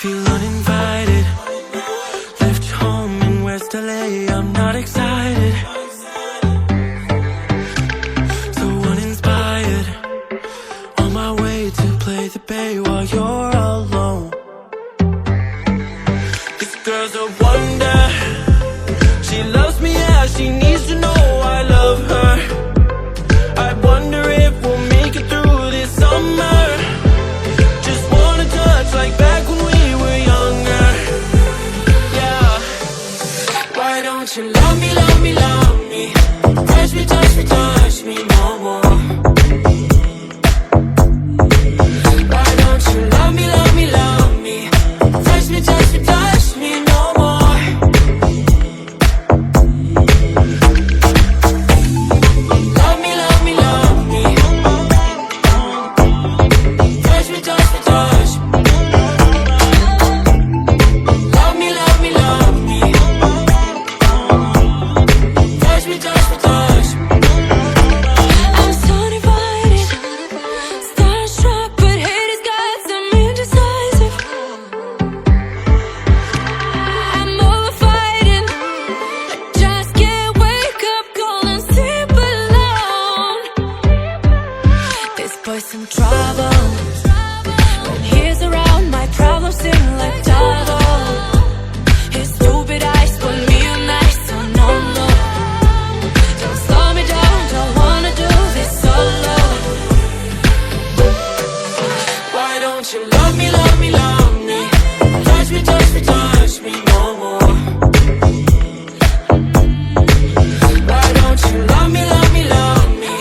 Feel uninvited. Left home in West LA, I'm not excited. So uninspired. On my way to play the bay while you're alone. This girl's a wonder. She loves me, yeah, she needs to know I love her. I wonder if we'll make it through this summer. Just wanna touch like back when we were younger. Yeah. Why don't you love me, love me, love me? Touch me, touch me, touch me no more. Why don't you love me, love me, love me? Touch me, touch me, touch me no more. Love me, love me, love me. Touch me, touch me, touch me. Love me, love me, love me. Touch me, touch me, touch me. I'm so divided, starstruck, but haters got some indecisive. I'm over fighting, I just can't wake up cold and sleep alone. This boy's some trouble. When he's around, my problems seem like double. His stupid eyes put me on ice, so no, no. Don't slow me down, don't wanna do this solo. Why don't you love me, love me, love me? Touch me, touch me, touch me no more. Why don't you love me, love me, love me?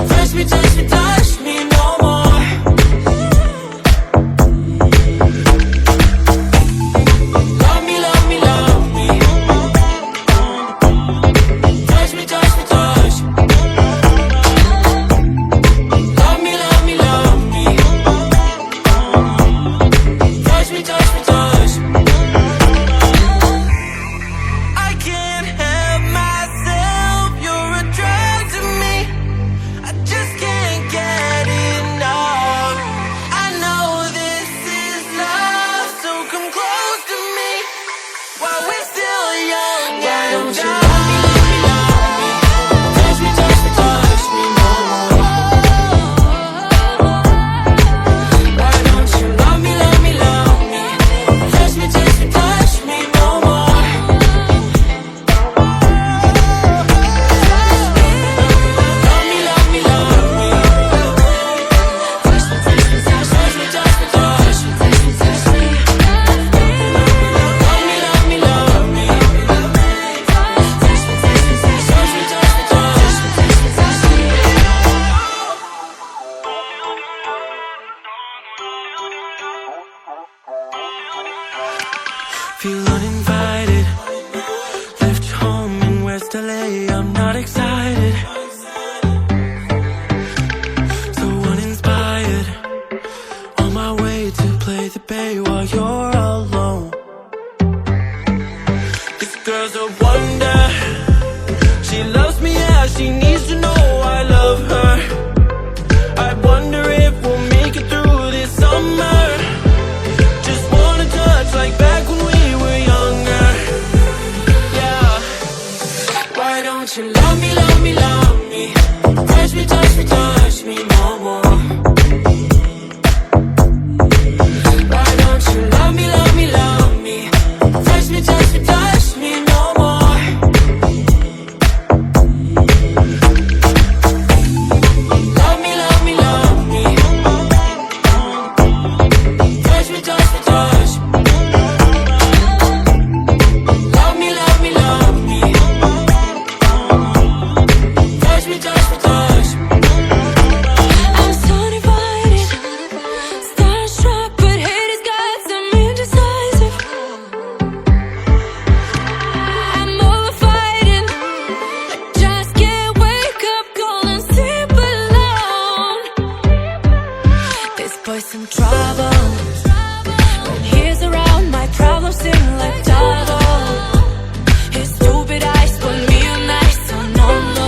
Touch me, touch me, touch me no more. Love me, love me, love me. Touch me, touch me, touch me. Love me, love me, love me. Touch me, touch me, touch me. I can't help myself, you're a drug to me. I just can't get enough. I know this is love, so come close to me while we're still young. Why don't you love me, love me, love me? Touch me, touch me, touch me no more. Why don't you love me, love me, love me? Touch me, touch me, touch me no more. Love me, love me, love me. Touch me, touch me, touch me, touch me, touch me, touch me, touch me. Love me, love me, love me. Touch me, touch me, touch me, touch me, touch me, touch me, touch me, touch me. Feel uninvited. Left home in West LA, I'm not excited. So uninspired. On my way to play the bay while you're alone. This girl's a wonder. She loves me, yeah, she needs to know I love her. I wonder if we'll make it through this summer. Just wanna touch like back when we were younger. Yeah. Why don't you love me, love me, love me? Touch me, touch me, touch me no more. Why don't you love me, love me, love me? Touch me, touch me, touch me no more. Love me, love me, love me. Touch me, touch me, touch me. Love me, love me, love me. Touch me, touch me, touch me. I'm so divided, starstruck, but haters got some indecisive. I'm over fighting, I just can't wake up cold and sleep alone. This boy's some trouble. When he's around, my problems seem like double. His stupid eyes put me on ice, so no, no.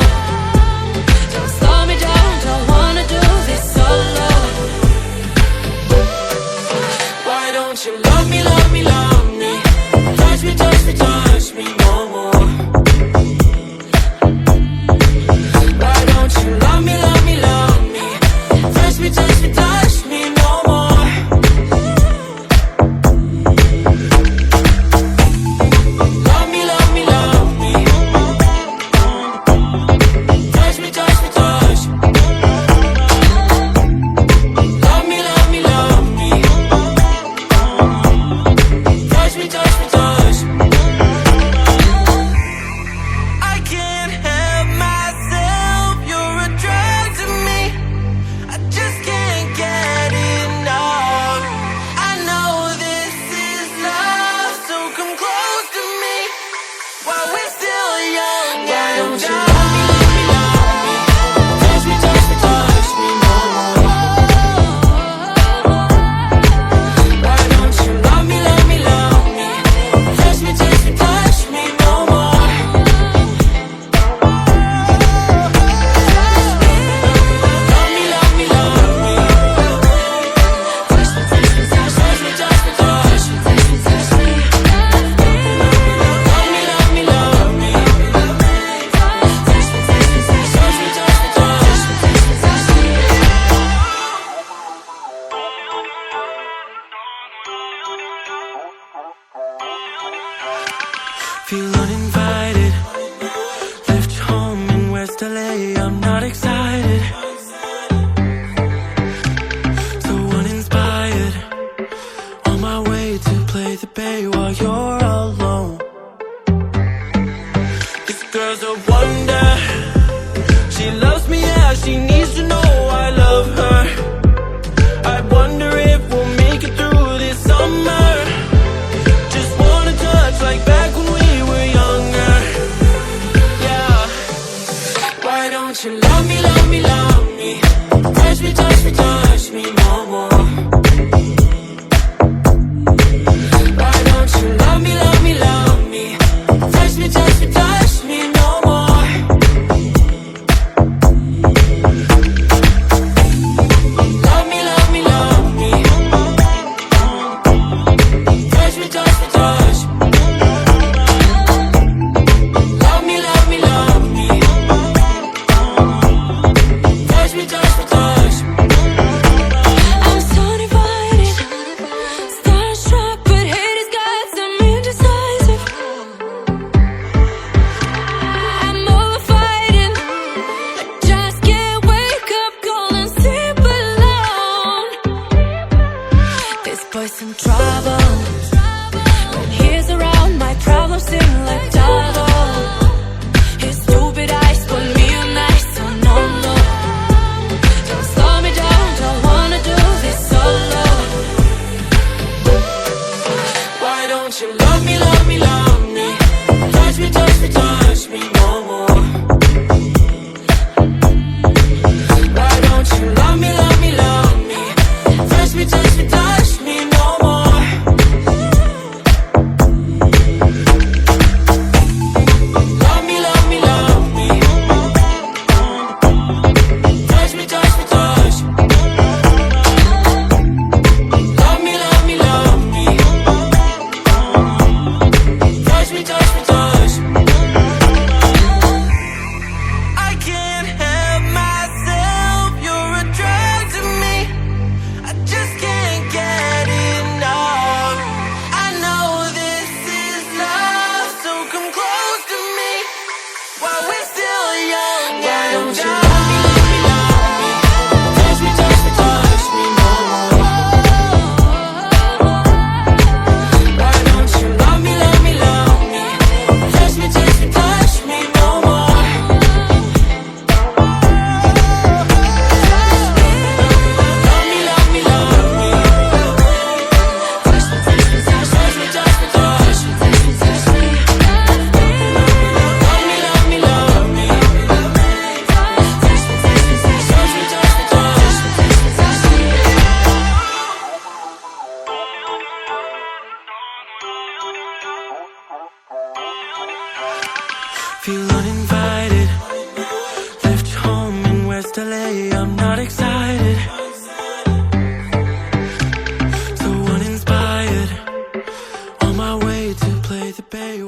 not excited. So uninspired, on my way to play the bay while you're alone. This girl's a wonder. She loves me, yeah, she needs to know I love her. I wonder if we'll make it through this summer. Just wanna touch like back when we were younger. Yeah. Why don't you love me, love me, love me? Touch me, touch me, touch me no more. Why don't you love me, love me, love me? Touch me, touch me, touch me no more. Love me, love me, love me. Touch me, touch me, touch me. Love me, love me, love me. Touch me, touch me, touch me. I'm so divided, starstruck, but haters got some indecisive. I'm over fighting, I just can't wake up, gonna sleep alone. This boy's some trouble. When he's around, my problems seem like double. His stupid eyes put me on ice, so no, no. Don't slow me down, don't wanna do this solo. Why don't you love me, love me, love me? Touch me, touch me, touch me no more. Why don't you love me, love me, love me? Touch me, touch me, touch me no more. Love me, love me, love me. Touch me, touch me, touch me. Love me, love me, love me. Touch me, touch me, touch me. I can't help myself, you're a drug to me. I just can't get enough. I know this is love, so come close to me while we're still young. Why don't you love me, love me, love me? Touch me, touch me, touch me no more. Why don't you love me, love me, love me? Touch me, touch me, touch me no more. Love me, love me, love me. Touch me, touch me, touch me, touch me, touch me, touch me, touch me. Love me, love me, love me. Touch me, touch me, touch me, touch me, touch me, touch me, touch me, touch me. Feel uninvited. Left home in West LA, I'm not excited. So uninspired, on my way to play the bay.